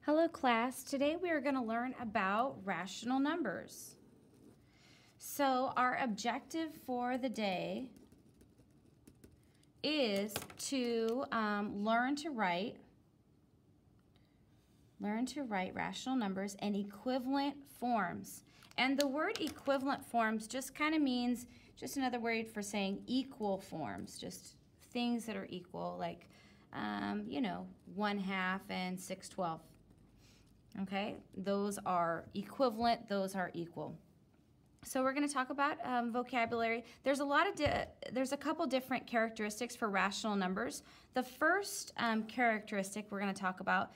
Hello class, today we are going to learn about rational numbers. So our objective for the day is to learn to write rational numbers in equivalent forms. And the word equivalent forms just kind of means just another word for saying equal forms, just things that are equal, like 1/2 and 6/12. Okay, those are equivalent, those are equal. So we're going to talk about vocabulary. There's a couple different characteristics for rational numbers. The first characteristic we're going to talk about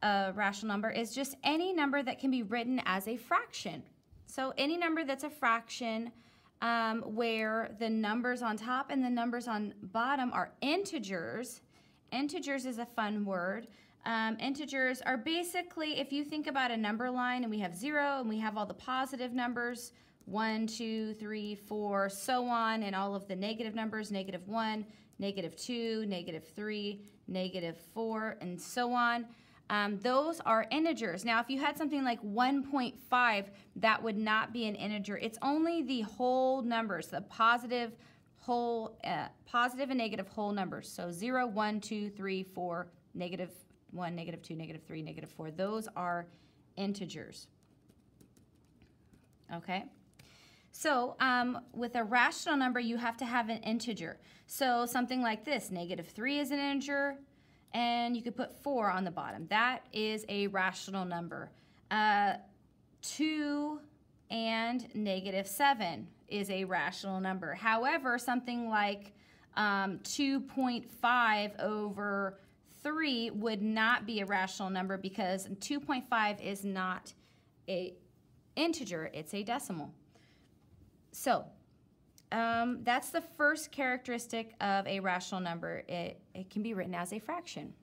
a rational number is just any number that can be written as a fraction. So any number that's a fraction where the numbers on top and the numbers on bottom are integers. Integers is a fun word. Integers are basically, if you think about a number line and we have 0 and we have all the positive numbers, 1, 2, 3, 4, so on, and all of the negative numbers, -1, -2, -3, -4, and so on. Those are integers. Now, if you had something like 1.5, that would not be an integer. It's only the whole numbers, the positive and negative whole numbers. So 0, 1, 2, 3, 4, -1, -2, -3, -4. Those are integers. Okay? So with a rational number, you have to have an integer. So something like this, -3 is an integer, and you could put 4 on the bottom. That is a rational number. 2 and -7 is a rational number. However, something like 2.5 over 3 would not be a rational number because 2.5 is not an integer, it's a decimal. So that's the first characteristic of a rational number. It can be written as a fraction.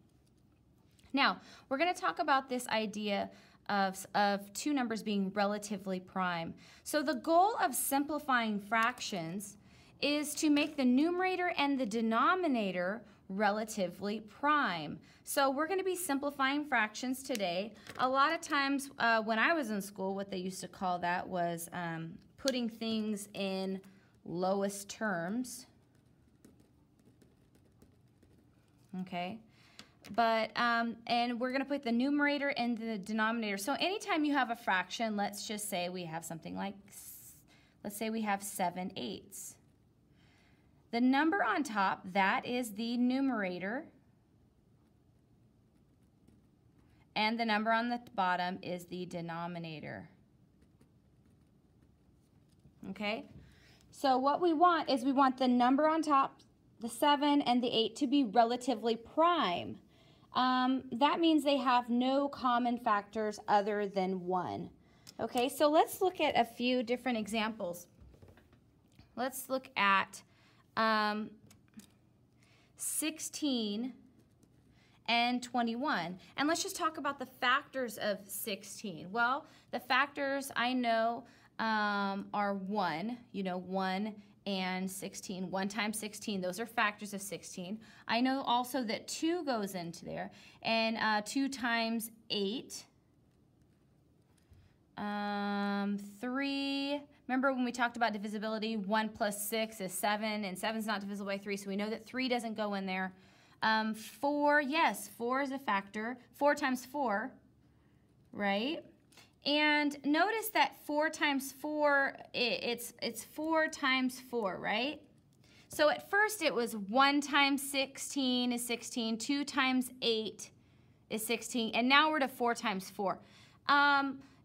Now, we're going to talk about this idea of two numbers being relatively prime. So the goal of simplifying fractions is to make the numerator and the denominator relatively prime. So we're going to be simplifying fractions today. A lot of times when I was in school, what they used to call that was putting things in lowest terms. Okay, but and we're going to put the numerator and the denominator. So anytime you have a fraction, let's just say we have something like, let's say we have 7/8. The number on top, that is the numerator, and the number on the bottom is the denominator. Okay? So what we want is we want the number on top, the 7 and the 8, to be relatively prime. That means they have no common factors other than 1. Okay, so let's look at a few different examples. Let's look at 16 and 21. And let's just talk about the factors of 16. Well, the factors I know are 1, 1 and 16. 1 times 16, those are factors of 16. I know also that 2 goes into there, and 2 times 8. 3, remember when we talked about divisibility, 1 plus 6 is 7, and 7 is not divisible by 3, so we know that 3 doesn't go in there. 4, yes, 4 is a factor. 4 times 4, right? And notice that 4 times 4, it's 4 times 4, right? So at first it was 1 times 16 is 16, 2 times 8 is 16, and now we're to 4 times 4.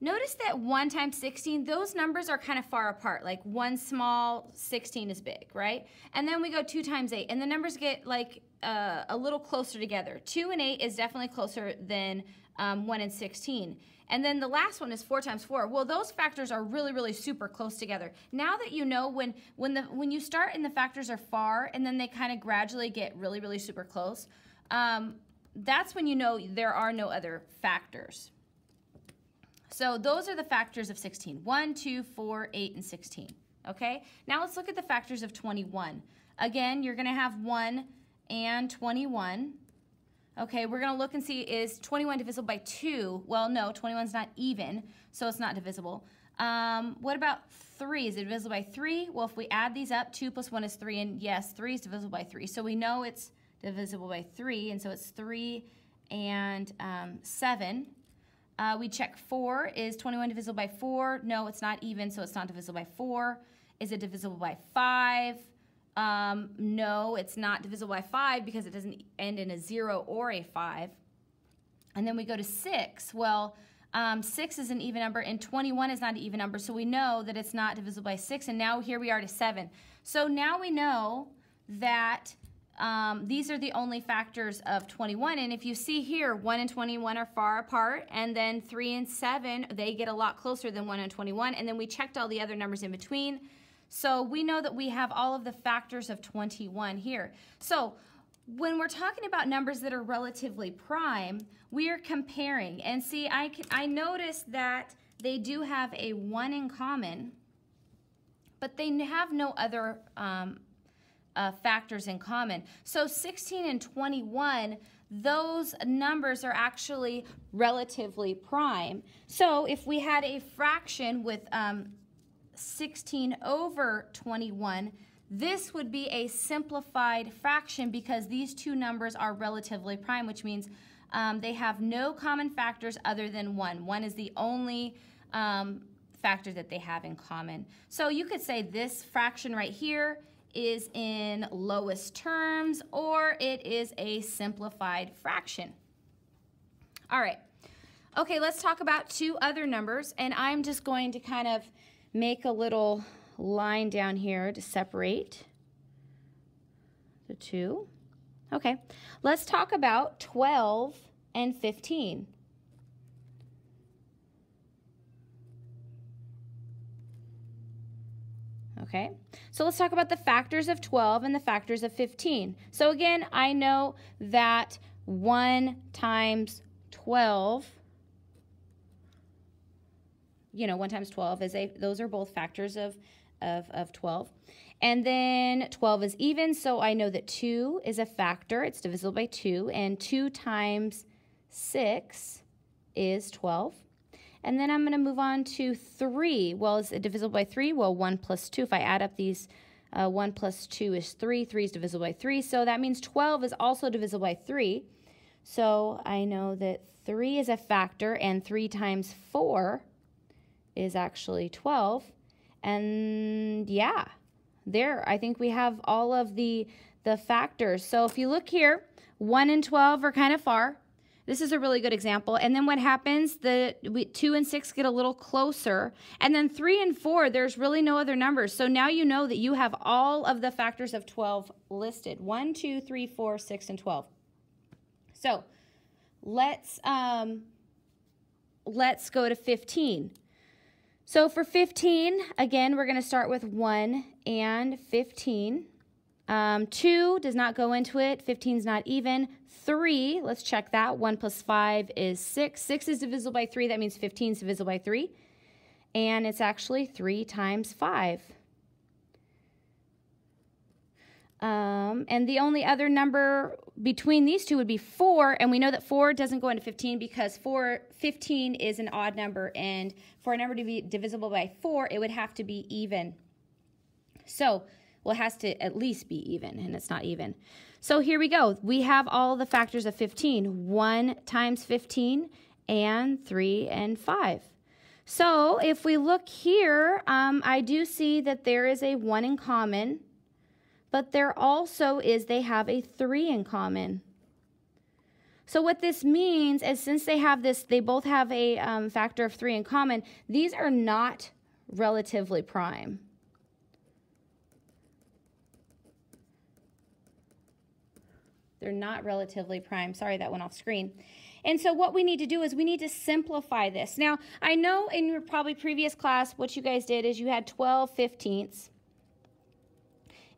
Notice that 1 times 16, those numbers are kind of far apart. Like 1 small, 16 is big, right? And then we go 2 times 8, and the numbers get like a little closer together. 2 and 8 is definitely closer than 1 and 16. And then the last one is 4 times 4. Well, those factors are really, really super close together. Now that you know when you start and the factors are far and then they kind of gradually get really, really super close, that's when you know there are no other factors. So those are the factors of 16. 1, 2, 4, 8, and 16. Okay? Now let's look at the factors of 21. Again, you're going to have 1 and 21. Okay, we're going to look and see, is 21 divisible by 2? Well, no, 21 is not even, so it's not divisible. What about 3? Is it divisible by 3? Well, if we add these up, 2 plus 1 is 3, and yes, 3 is divisible by 3. So we know it's divisible by 3, and so it's 3 and 7. We check 4. Is 21 divisible by 4? No, it's not even, so it's not divisible by 4. Is it divisible by 5? No, it's not divisible by 5 because it doesn't end in a 0 or a 5. And then we go to 6. Well, 6 is an even number and 21 is not an even number, so we know that it's not divisible by 6, and now here we are to 7. So now we know that these are the only factors of 21, and if you see here, 1 and 21 are far apart, and then 3 and 7, they get a lot closer than 1 and 21, and then we checked all the other numbers in between. So we know that we have all of the factors of 21 here. So when we're talking about numbers that are relatively prime, we are comparing. And see, I noticed that they do have a 1 in common, but they have no other factors in common. So 16 and 21, those numbers are actually relatively prime. So if we had a fraction with 16 over 21, this would be a simplified fraction because these two numbers are relatively prime, which means they have no common factors other than 1. 1 is the only factor that they have in common. So you could say this fraction right here is in lowest terms, or it is a simplified fraction. All right. Okay, let's talk about two other numbers, and I'm just going to kind of make a little line down here to separate the two. Okay, let's talk about 12 and 15. Okay, so let's talk about the factors of 12 and the factors of 15. So again, I know that 1 times 12, 1 times 12 is those are both factors of 12. And then 12 is even, so I know that 2 is a factor. It's divisible by 2. And 2 times 6 is 12. And then I'm going to move on to 3. Well, is it divisible by 3? Well, 1 plus 2. If I add up these, 1 plus 2 is 3. 3 is divisible by 3. So that means 12 is also divisible by 3. So I know that 3 is a factor, and 3 times 4 is actually 12. And yeah, there, I think we have all of the factors. So if you look here, 1 and 12 are kind of far. This is a really good example. And then what happens, 2 and 6 get a little closer. And then 3 and 4, there's really no other numbers. So now you know that you have all of the factors of 12 listed. 1, 2, 3, 4, 6, and 12. So let's go to 15. So for 15, again, we're going to start with 1 and 15. 2 does not go into it. 15 is not even. 3, let's check that. 1 plus 5 is 6. 6 is divisible by 3. That means 15 is divisible by 3. And it's actually 3 times 5. And the only other number between these two would be 4, and we know that 4 doesn't go into 15 because 15 is an odd number, and for a number to be divisible by 4, it would have to be even. So, well, it has to at least be even, and it's not even. So here we go. We have all the factors of 15. 1 times 15, and 3 and 5. So if we look here, I do see that there is a 1 in common, but there also is, they have a 3 in common. So what this means is, since they have this, they both have a factor of 3 in common, these are not relatively prime. They're not relatively prime. Sorry, that went off screen. And so what we need to do is we need to simplify this. Now, I know in your probably previous class, what you guys did is you had 12 15ths.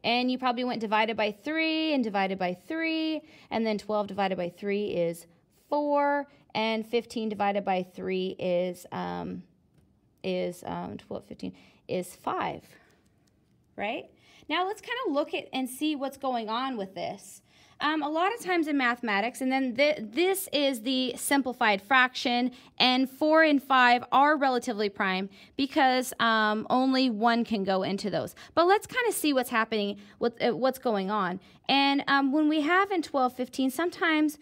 And you probably went divided by 3 and divided by 3. And then 12 divided by 3 is 4. And 15 divided by 3 is 12, 15 is 5. Right? Now let's kind of look at and see what's going on with this. A lot of times in mathematics, and then this is the simplified fraction, and 4 and 5 are relatively prime because only one can go into those. But let's kind of see what's happening, what's going on. And when we have in 12, 15, sometimes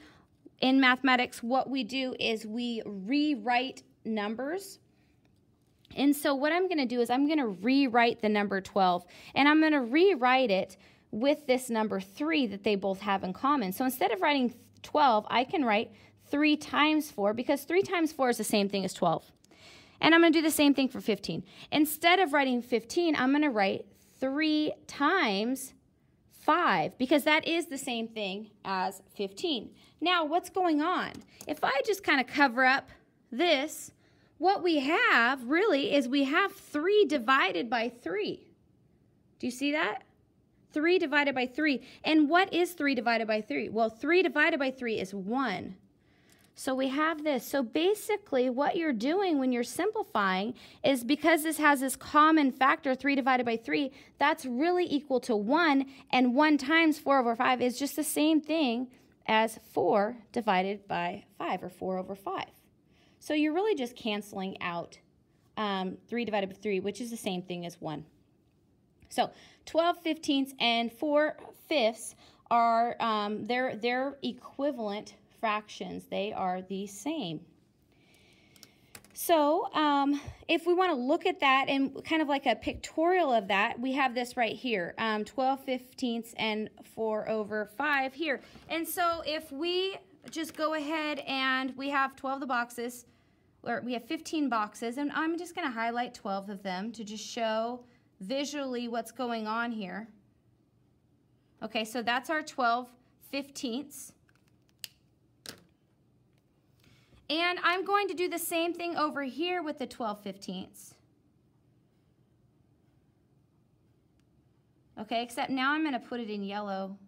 in mathematics what we do is we rewrite numbers. And so what I'm going to do is I'm going to rewrite the number 12, and I'm going to rewrite it with this number 3 that they both have in common. So instead of writing 12, I can write 3 times 4, because 3 times 4 is the same thing as 12. And I'm going to do the same thing for 15. Instead of writing 15, I'm going to write 3 times 5, because that is the same thing as 15. Now, what's going on? If I just kind of cover up this, what we have really is we have 3 divided by 3. Do you see that? 3 divided by 3. And what is 3 divided by 3? Well, 3 divided by 3 is 1. So we have this. So basically what you're doing when you're simplifying is, because this has this common factor, 3 divided by 3, that's really equal to 1. And 1 times 4 over 5 is just the same thing as 4 divided by 5, or 4 over 5. So you're really just canceling out 3 divided by 3, which is the same thing as 1. So 12 fifteenths and 4 fifths are, they're equivalent fractions. They are the same. So if we want to look at that and kind of like a pictorial of that, we have this right here, 12 fifteenths and 4 over 5 here. And so if we just go ahead and we have 12 of the boxes, or we have 15 boxes, and I'm just going to highlight 12 of them to just show visually what's going on here. Okay, so that's our 12 fifteenths. And I'm going to do the same thing over here with the 12 fifteenths. Okay, except now I'm going to put it in yellow.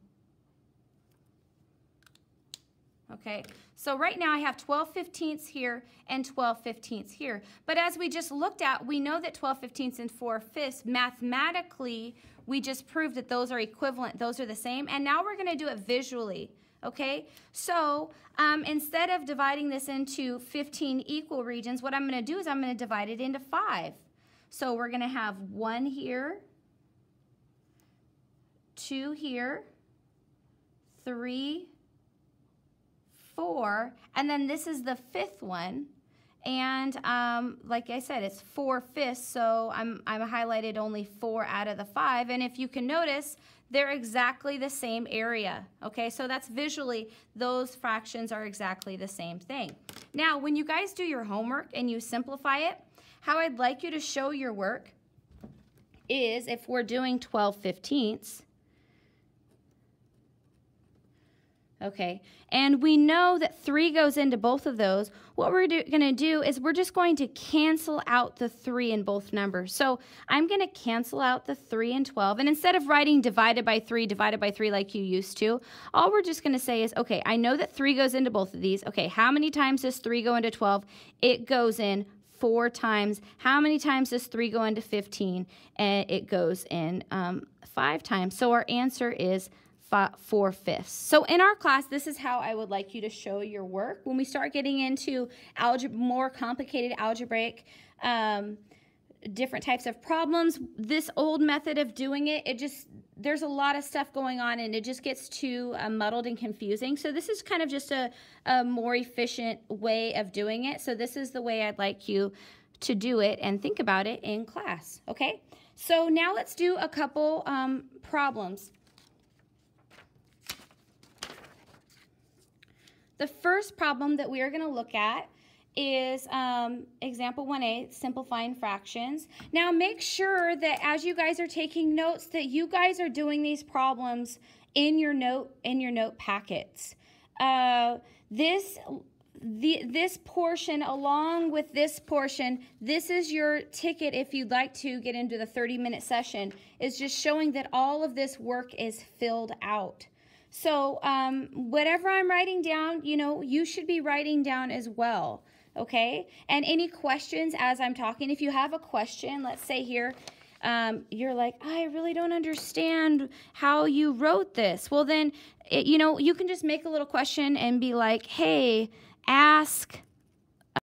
Okay, so right now I have 12 fifteenths here and 12 fifteenths here. But as we just looked at, we know that 12 fifteenths and 4 fifths, mathematically, we just proved that those are equivalent, those are the same. And now we're going to do it visually, okay? So instead of dividing this into 15 equal regions, what I'm going to do is I'm going to divide it into 5. So we're going to have 1 here, 2 here, 3, 4, and then this is the 5th one, and like I said, it's 4 fifths, so I'm highlighted only 4 out of the 5, and if you can notice, they're exactly the same area, okay? So that's visually, those fractions are exactly the same thing. Now, when you guys do your homework and you simplify it, how I'd like you to show your work is, if we're doing 12 fifteenths, okay, and we know that 3 goes into both of those, what we're going to do is we're just going to cancel out the 3 in both numbers. So I'm going to cancel out the 3 and 12, and instead of writing divided by 3 like you used to, all we're just going to say is, okay, I know that 3 goes into both of these. Okay, how many times does 3 go into 12? It goes in 4 times. How many times does 3 go into 15? And it goes in 5 times. So our answer is 4 fifths. So in our class, this is how I would like you to show your work. When we start getting into more complicated algebraic, different types of problems, this old method of doing it, there's a lot of stuff going on and it just gets too muddled and confusing. So this is kind of just a more efficient way of doing it. So this is the way I'd like you to do it and think about it in class, okay? So now let's do a couple problems. The first problem that we are going to look at is example 1A, simplifying fractions. Now make sure that as you guys are taking notes that you guys are doing these problems in your note packets. This portion along with this portion, this is your ticket if you'd like to get into the 30-minute session, is just showing that all of this work is filled out. So whatever I'm writing down, you should be writing down as well, okay? And any questions as I'm talking, if you have a question, let's say here, you're like, I really don't understand how you wrote this. Well, then, you know, you can just make a little question and be like, hey, ask